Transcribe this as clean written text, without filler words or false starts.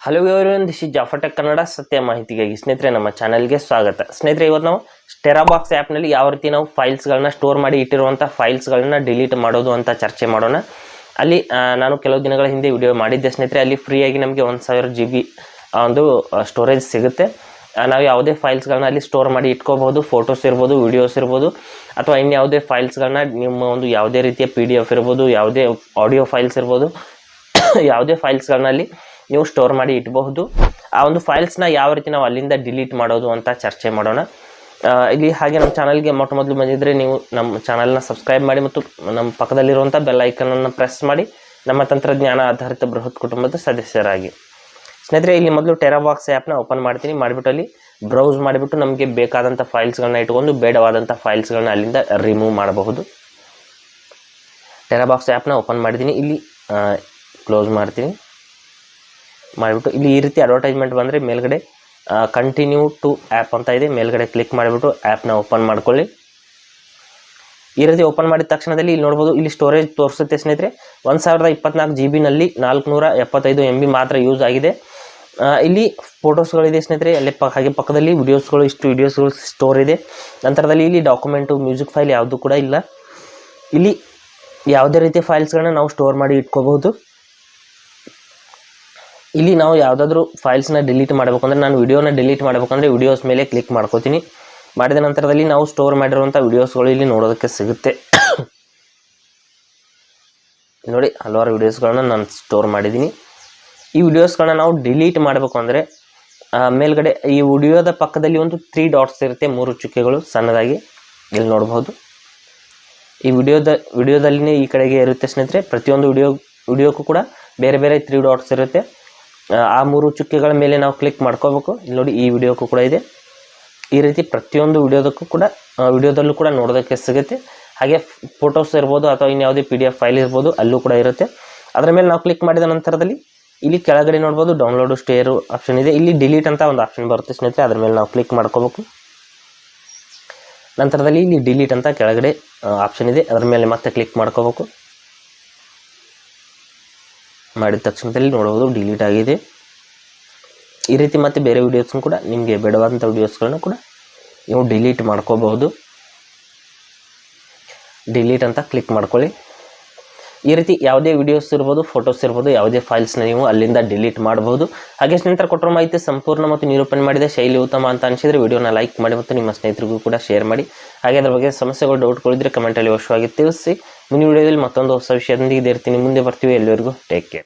Hello everyone, this is Jafar tech Kannada ಸತ್ಯ ಮಾಹಿತಿಗಾಗಿ ಸ್ನೇಹಿತರೆ ನಮ್ಮ ಚಾನಲ್ಗೆ ಸ್ವಾಗತ. ಸ್ನೇಹಿತರೆ, ಇವತ್ತು ನಾವು ಟೆರಾಬಾಕ್ಸ್ ಆ್ಯಪ್ನಲ್ಲಿ ಯಾವ ರೀತಿ ನಾವು ಫೈಲ್ಸ್ಗಳನ್ನ ಸ್ಟೋರ್ ಮಾಡಿ ಇಟ್ಟಿರುವಂಥ ಫೈಲ್ಸ್ಗಳನ್ನ ಡಿಲೀಟ್ ಮಾಡೋದು ಅಂತ ಚರ್ಚೆ ಮಾಡೋಣ. ಅಲ್ಲಿ ನಾನು ಕೆಲವು ದಿನಗಳ ಹಿಂದೆ ವಿಡಿಯೋ ಮಾಡಿದ್ದೆ ಸ್ನೇಹಿತರೆ. ಅಲ್ಲಿ ಫ್ರೀಯಾಗಿ ನಮಗೆ 1000 GB ಒಂದು ಸ್ಟೋರೇಜ್ ಸಿಗುತ್ತೆ. ನಾವು ಯಾವುದೇ ಫೈಲ್ಸ್ಗಳನ್ನ ಅಲ್ಲಿ ಸ್ಟೋರ್ ಮಾಡಿ ಇಟ್ಕೋಬಹುದು. ಫೋಟೋಸ್ ಇರ್ಬೋದು, ವಿಡಿಯೋಸ್ ಇರ್ಬೋದು, ಅಥವಾ ಇನ್ಯಾವುದೇ ಫೈಲ್ಸ್ಗಳನ್ನ ನಿಮ್ಮ ಒಂದು ಯಾವುದೇ ರೀತಿಯ PDF ಇರ್ಬೋದು, ಯಾವುದೇ ಆಡಿಯೋ ಫೈಲ್ಸ್ ಇರ್ಬೋದು, ಯಾವುದೇ ಫೈಲ್ಸ್ಗಳನ್ನ ಅಲ್ಲಿ ನೀವು ಸ್ಟೋರ್ ಮಾಡಿ ಇಟ್ಬಹುದು. ಆ ಒಂದು ಫೈಲ್ಸ್ನ ಯಾವ ರೀತಿ ನಾವು ಅಲ್ಲಿಂದ ಡಿಲೀಟ್ ಮಾಡೋದು ಅಂತ ಚರ್ಚೆ ಮಾಡೋಣ ಇಲ್ಲಿ. ಹಾಗೆ ನಮ್ಮ ಚಾನಲ್ಗೆ ಮೊದಲು ಬಂದಿದ್ದರೆ ನೀವು ನಮ್ಮ ಚಾನಲ್ನ ಸಬ್ಸ್ಕ್ರೈಬ್ ಮಾಡಿ ಮತ್ತು ನಮ್ಮ ಪಕ್ಕದಲ್ಲಿರುವಂಥ ಬೆಲ್ ಐಕನನ್ನು ಪ್ರೆಸ್ ಮಾಡಿ ನಮ್ಮ ತಂತ್ರಜ್ಞಾನ ಆಧಾರಿತ ಬೃಹತ್ ಕುಟುಂಬದ ಸದಸ್ಯರಾಗಿ. ಸ್ನೇಹಿತರೆ, ಇಲ್ಲಿ ಮೊದಲು ಟೆರಾಬಾಕ್ಸ್ ಆ್ಯಪ್ನ ಓಪನ್ ಮಾಡ್ತೀನಿ. ಮಾಡಿಬಿಟ್ಟು ಅಲ್ಲಿ ಬ್ರೌಸ್ ಮಾಡಿಬಿಟ್ಟು ನಮಗೆ ಬೇಕಾದಂಥ ಫೈಲ್ಸ್ಗಳನ್ನ ಇಟ್ಕೊಂಡು ಬೇಡವಾದಂಥ ಫೈಲ್ಸ್ಗಳನ್ನ ಅಲ್ಲಿಂದ ರಿಮೂವ್ ಮಾಡಬಹುದು. ಟೆರಾಬಾಕ್ಸ್ ಆ್ಯಪ್ನ ಓಪನ್ ಮಾಡಿದ್ದೀನಿ. ಇಲ್ಲಿ ಕ್ಲೋಸ್ ಮಾಡ್ತೀನಿ. ಮಾಡಿಬಿಟ್ಟು ಇಲ್ಲಿ ಈ ರೀತಿ ಅಡ್ವರ್ಟೈಸ್ಮೆಂಟ್ ಬಂದರೆ ಮೇಲ್ಗಡೆ ಕಂಟಿನ್ಯೂ ಟು ಆ್ಯಪ್ ಅಂತ ಇದೆ. ಮೇಲ್ಗಡೆ ಕ್ಲಿಕ್ ಮಾಡಿಬಿಟ್ಟು ಆ್ಯಪ್ನ ಓಪನ್ ಮಾಡ್ಕೊಳ್ಳಿ. ಈ ರೀತಿ ಓಪನ್ ಮಾಡಿದ ತಕ್ಷಣದಲ್ಲಿ ಇಲ್ಲಿ ನೋಡ್ಬೋದು, ಇಲ್ಲಿ ಸ್ಟೋರೇಜ್ ತೋರಿಸುತ್ತೆ ಸ್ನೇಹಿತರೆ. 1024 GB 475 MB ಮಾತ್ರ ಯೂಸ್ ಆಗಿದೆ. ಇಲ್ಲಿ ಫೋಟೋಸ್ಗಳಿದೆ ಸ್ನೇಹಿತರೆ. ಅಲ್ಲಿ ಹಾಗೆ ಪಕ್ಕದಲ್ಲಿ ವಿಡಿಯೋಸ್ಗಳು, ಇಷ್ಟು ವಿಡಿಯೋಸ್ಗಳು ಸ್ಟೋರ್ ಇದೆ. ನಂತರದಲ್ಲಿ ಇಲ್ಲಿ ಡಾಕ್ಯುಮೆಂಟು, ಮ್ಯೂಸಿಕ್ ಫೈಲ್ ಯಾವುದು ಕೂಡ ಇಲ್ಲ. ಇಲ್ಲಿ ಯಾವುದೇ ರೀತಿಯ ಫೈಲ್ಸ್ಗಳನ್ನ ನಾವು ಸ್ಟೋರ್ ಮಾಡಿ ಇಟ್ಕೋಬಹುದು. ಇಲ್ಲಿ ನಾವು ಯಾವುದಾದ್ರೂ ಫೈಲ್ಸ್ನ ಡಿಲೀಟ್ ಮಾಡಬೇಕು ಅಂದರೆ, ನಾನು ವಿಡಿಯೋನ ಡಿಲೀಟ್ ಮಾಡಬೇಕಂದ್ರೆ ವಿಡಿಯೋಸ್ ಮೇಲೆ ಕ್ಲಿಕ್ ಮಾಡ್ಕೋತೀನಿ. ಮಾಡಿದ ನಂತರದಲ್ಲಿ ನಾವು ಸ್ಟೋರ್ ಮಾಡಿರುವಂಥ ವಿಡಿಯೋಸ್ಗಳು ಇಲ್ಲಿ ನೋಡೋದಕ್ಕೆ ಸಿಗುತ್ತೆ. ನೋಡಿ, ಹಲವಾರು ವಿಡಿಯೋಸ್ಗಳನ್ನ ನಾನು ಸ್ಟೋರ್ ಮಾಡಿದ್ದೀನಿ. ಈ ವಿಡಿಯೋಸ್ಗಳನ್ನ ನಾವು ಡಿಲೀಟ್ ಮಾಡಬೇಕು ಅಂದರೆ ಮೇಲ್ಗಡೆ ಈ ವಿಡಿಯೋದ ಪಕ್ಕದಲ್ಲಿ ಒಂದು 3 ಡಾಟ್ಸ್ ಇರುತ್ತೆ, 3 ಚುಕ್ಕೆಗಳು ಸಣ್ಣದಾಗಿ ಇಲ್ಲಿ ನೋಡ್ಬೋದು. ಈ ವಿಡಿಯೋದಲ್ಲಿ ಈ ಕಡೆಗೆ ಇರುತ್ತೆ ಸ್ನೇಹಿತರೆ. ಪ್ರತಿಯೊಂದು ವಿಡಿಯೋಕ್ಕೂ ಕೂಡ ಬೇರೆ ಬೇರೆ 3 ಡಾಟ್ಸ್ ಇರುತ್ತೆ. ಆ 3 ಚುಕ್ಕೆಗಳ ಮೇಲೆ ನಾವು ಕ್ಲಿಕ್ ಮಾಡ್ಕೋಬೇಕು. ಇಲ್ಲಿ ನೋಡಿ, ಈ ವಿಡಿಯೋಕ್ಕೂ ಕೂಡ ಇದೆ. ಈ ರೀತಿ ಪ್ರತಿಯೊಂದು ವಿಡಿಯೋದಲ್ಲೂ ಕೂಡ ನೋಡೋದಕ್ಕೆ ಸಿಗುತ್ತೆ. ಹಾಗೆ ಫೋಟೋಸ್ ಇರ್ಬೋದು ಅಥವಾ ಇನ್ಯಾವುದೇ PDF ಫೈಲ್ ಇರ್ಬೋದು, ಅಲ್ಲೂ ಕೂಡ ಇರುತ್ತೆ. ಅದರ ಮೇಲೆ ನಾವು ಕ್ಲಿಕ್ ಮಾಡಿದ ನಂತರದಲ್ಲಿ ಇಲ್ಲಿ ಕೆಳಗಡೆ ನೋಡ್ಬೋದು ಡೌನ್ಲೋಡು ಸ್ಟೇರು ಆಪ್ಷನ್ ಇದೆ. ಇಲ್ಲಿ ಡಿಲೀಟ್ ಅಂತ ಒಂದು ಆಪ್ಷನ್ ಬರುತ್ತೆ ಸ್ನೇಹಿತರೆ. ಅದ್ರ ಮೇಲೆ ನಾವು ಕ್ಲಿಕ್ ಮಾಡ್ಕೋಬೇಕು. ನಂತರದಲ್ಲಿ ಇಲ್ಲಿ ಡಿಲೀಟ್ ಅಂತ ಕೆಳಗಡೆ ಆಪ್ಷನ್ ಇದೆ. ಅದರ ಮೇಲೆ ಮತ್ತೆ ಕ್ಲಿಕ್ ಮಾಡ್ಕೋಬೇಕು. ಮಾಡಿದ ತಕ್ಷಣದಲ್ಲಿ ನೋಡಬಹುದು ಡಿಲೀಟ್ ಆಗಿದೆ. ಈ ರೀತಿ ಮತ್ತೆ ಬೇರೆ ವಿಡಿಯೋಸ್ನು ಕೂಡ ನಿಮಗೆ ಬೇಡವಾದಂಥ ವಿಡಿಯೋಸ್ಗಳನ್ನ ಕೂಡ ನೀವು ಡಿಲೀಟ್ ಮಾಡ್ಕೋಬಹುದು. ಡಿಲೀಟ್ ಅಂತ ಕ್ಲಿಕ್ ಮಾಡ್ಕೊಳ್ಳಿ. ಈ ರೀತಿ ಯಾವುದೇ ವಿಡಿಯೋಸ್ ಇರ್ಬೋದು, ಫೋಟೋಸ್ ಇರ್ಬೋದು, ಯಾವುದೇ ಫೈಲ್ಸ್ನ ನೀವು ಅಲ್ಲಿಂದ ಡಿಲೀಟ್ ಮಾಡಬಹುದು. ಹಾಗೆ ಸ್ನೇಹಿತರ ಕೊಟ್ಟಿರೋ ಮಾಹಿತಿ ಸಂಪೂರ್ಣ ಮತ್ತು ನಿರೂಪಣೆ ಮಾಡಿದ ಶೈಲಿ ಉತ್ತಮ ಅಂತ ಅನಿಸಿದರೆ ವಿಡಿಯೋನ ಲೈಕ್ ಮಾಡಿ ಮತ್ತು ನಿಮ್ಮ ಸ್ನೇಹಿತರಿಗೂ ಕೂಡ ಶೇರ್ ಮಾಡಿ. ಹಾಗೆ ಅದರ ಬಗ್ಗೆ ಸಮಸ್ಯೆಗಳು, ಡೌಟ್ಗಳಿದ್ದರೆ ಕಮೆಂಟಲ್ಲಿ ಅವಶ್ಯವಾಗಿ ತಿಳಿಸಿ. ಮುಂದಿನ ವಿಡಿಯೋದಲ್ಲಿ ಮತ್ತೊಂದು ಹೊಸ ವಿಷಯದೊಂದಿಗೆ ಇರ್ತೀನಿ. ಮುಂದೆ ಬರ್ತೀವಿ. ಎಲ್ಲರಿಗೂ ಟೇಕ್ ಕೇರ್.